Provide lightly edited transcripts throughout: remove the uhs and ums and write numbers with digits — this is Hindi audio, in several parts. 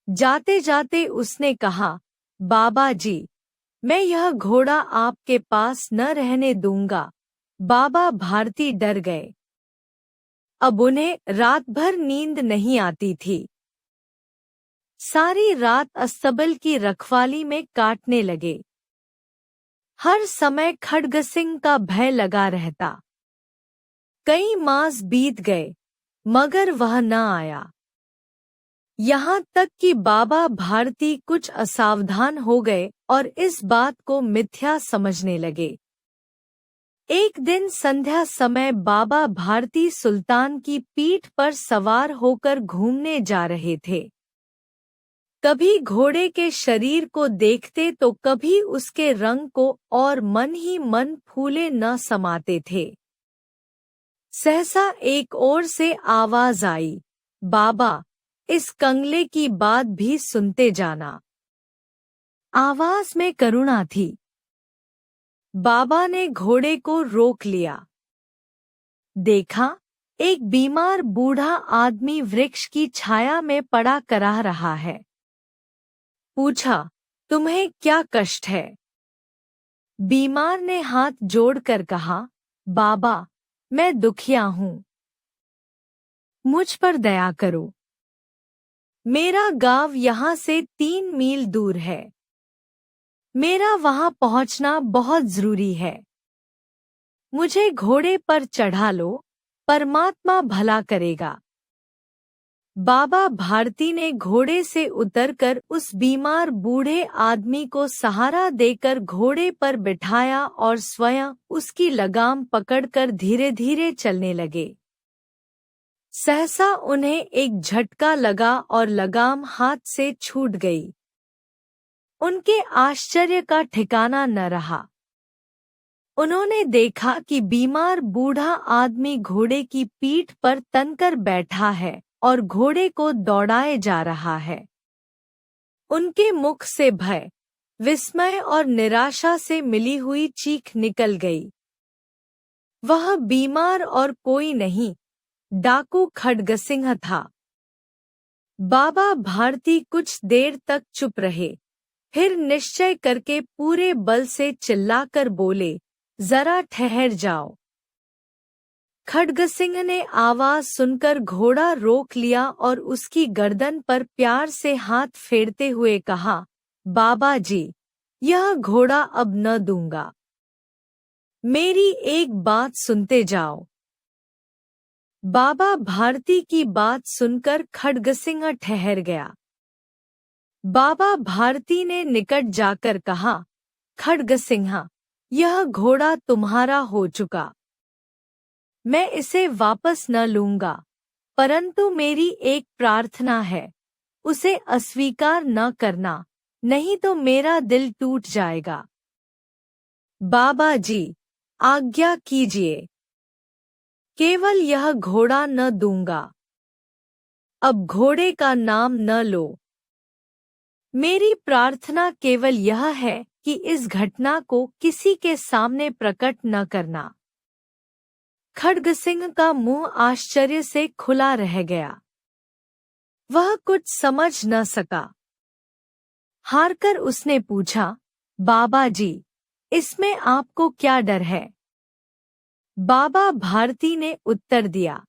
जाते जाते उसने कहा, बाबा जी, मैं यह घोड़ा आपके पास न रहने दूंगा। बाबा भारती डर गए। अब उन्हें रात भर नींद नहीं आती थी। सारी रात अस्तबल की रखवाली में काटने लगे। हर समय खड्गसिंह का भय लगा रहता। कई मास बीत गए, मगर वह न आया। यहाँ तक कि बाबा भारती कुछ असावधान हो गए और इस बात को मिथ्या समझने लगे। एक दिन संध्या समय बाबा भारती सुल्तान की पीठ पर सवार होकर घूमने जा रहे थे। कभी घोड़े के शरीर को देखते तो कभी उसके रंग को, और मन ही मन फूले न समाते थे। सहसा एक ओर से आवाज आई, बाबा, इस कंगले की बात भी सुनते जाना। आवाज में करुणा थी। बाबा ने घोड़े को रोक लिया। देखा, एक बीमार बूढ़ा आदमी वृक्ष की छाया में पड़ा कराह रहा है। पूछा, तुम्हें क्या कष्ट है? बीमार ने हाथ जोड़कर कहा, बाबा, मैं दुखिया हूँ। मुझ पर दया करो। मेरा गांव यहाँ से 3 मील दूर है। मेरा वहां पहुंचना बहुत जरूरी है। मुझे घोड़े पर चढ़ा लो, परमात्मा भला करेगा। बाबा भारती ने घोड़े से उतरकर उस बीमार बूढ़े आदमी को सहारा देकर घोड़े पर बिठाया और स्वयं उसकी लगाम पकड़कर धीरे धीरे चलने लगे। सहसा उन्हें एक झटका लगा और लगाम हाथ से छूट गई। उनके आश्चर्य का ठिकाना न रहा। उन्होंने देखा कि बीमार बूढ़ा आदमी घोड़े की पीठ पर तनकर बैठा है और घोड़े को दौड़ाए जा रहा है। उनके मुख से भय, विस्मय और निराशा से मिली हुई चीख निकल गई। वह बीमार और कोई नहीं, डाकू खड्गसिंह था। बाबा भारती कुछ देर तक चुप रहे, फिर निश्चय करके पूरे बल से चिल्लाकर बोले, जरा ठहर जाओ। खड्गसिंह ने आवाज सुनकर घोड़ा रोक लिया और उसकी गर्दन पर प्यार से हाथ फेरते हुए कहा, बाबा जी, यह घोड़ा अब न दूंगा। मेरी एक बात सुनते जाओ। बाबा भारती की बात सुनकर खड्गसिंह ठहर गया। बाबा भारती ने निकट जाकर कहा, खड्गसिंह, यह घोड़ा तुम्हारा हो चुका। मैं इसे वापस न लूंगा, परंतु मेरी एक प्रार्थना है, उसे अस्वीकार न करना, नहीं तो मेरा दिल टूट जाएगा। बाबा जी, आज्ञा कीजिए। केवल यह घोड़ा न दूंगा। अब घोड़े का नाम न लो। मेरी प्रार्थना केवल यह है कि इस घटना को किसी के सामने प्रकट न करना। खड्गसिंह का मुंह आश्चर्य से खुला रह गया। वह कुछ समझ न सका। हारकर उसने पूछा, बाबा जी, इसमें आपको क्या डर है? बाबा भारती ने उत्तर दिया,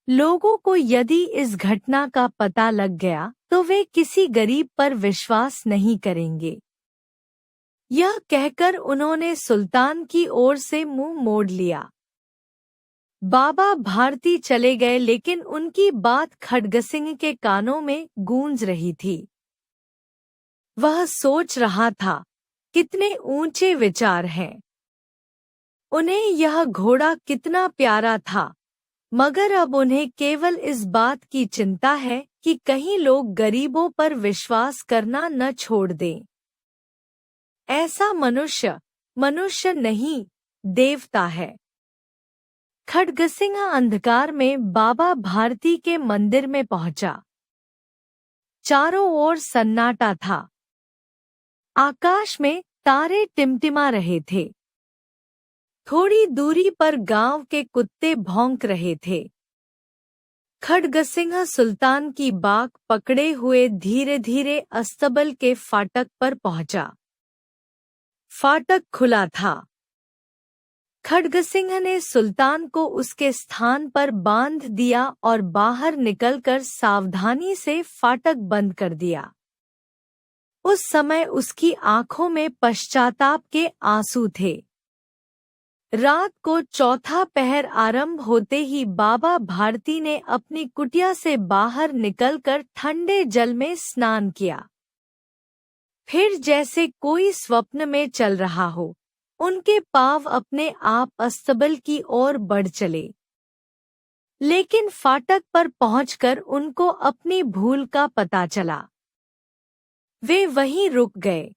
लोगों को यदि इस घटना का पता लग गया तो वे किसी गरीब पर विश्वास नहीं करेंगे। यह कहकर उन्होंने सुल्तान की ओर से मुंह मोड़ लिया। बाबा भारती चले गए, लेकिन उनकी बात खड्गसिंह के कानों में गूंज रही थी। वह सोच रहा था, कितने ऊंचे विचार हैं। उन्हें यह घोड़ा कितना प्यारा था, मगर अब उन्हें केवल इस बात की चिंता है कि कहीं लोग गरीबों पर विश्वास करना न छोड़ दें। ऐसा मनुष्य नहीं, देवता है। खड्गसिंह अंधकार में बाबा भारती के मंदिर में पहुंचा। चारों ओर सन्नाटा था। आकाश में तारे टिमटिमा रहे थे। थोड़ी दूरी पर गांव के कुत्ते भौंक रहे थे। खड्गसिंह सुल्तान की बाग पकड़े हुए धीरे धीरे अस्तबल के फाटक पर पहुंचा। फाटक खुला था। खड्गसिंह ने सुल्तान को उसके स्थान पर बांध दिया और बाहर निकलकर सावधानी से फाटक बंद कर दिया। उस समय उसकी आंखों में पश्चाताप के आंसू थे। रात को चौथा पहर आरंभ होते ही बाबा भारती ने अपनी कुटिया से बाहर निकलकर ठंडे जल में स्नान किया। फिर जैसे कोई स्वप्न में चल रहा हो, उनके पांव अपने आप अस्तबल की ओर बढ़ चले। लेकिन फाटक पर पहुंचकर उनको अपनी भूल का पता चला। वे वहीं रुक गए।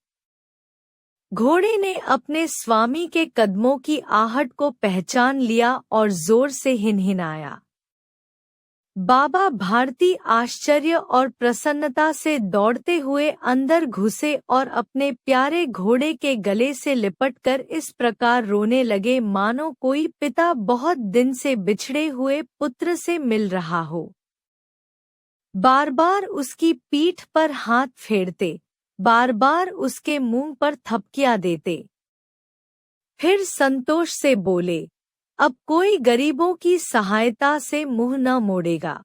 घोड़े ने अपने स्वामी के कदमों की आहट को पहचान लिया और जोर से हिनहिनाया। बाबा भारती आश्चर्य और प्रसन्नता से दौड़ते हुए अंदर घुसे और अपने प्यारे घोड़े के गले से लिपटकर इस प्रकार रोने लगे मानो कोई पिता बहुत दिन से बिछड़े हुए पुत्र से मिल रहा हो। बार बार उसकी पीठ पर हाथ फेरते, बार बार उसके मुंह पर थपकियां देते। फिर संतोष से बोले, अब कोई गरीबों की सहायता से मुंह न मोड़ेगा।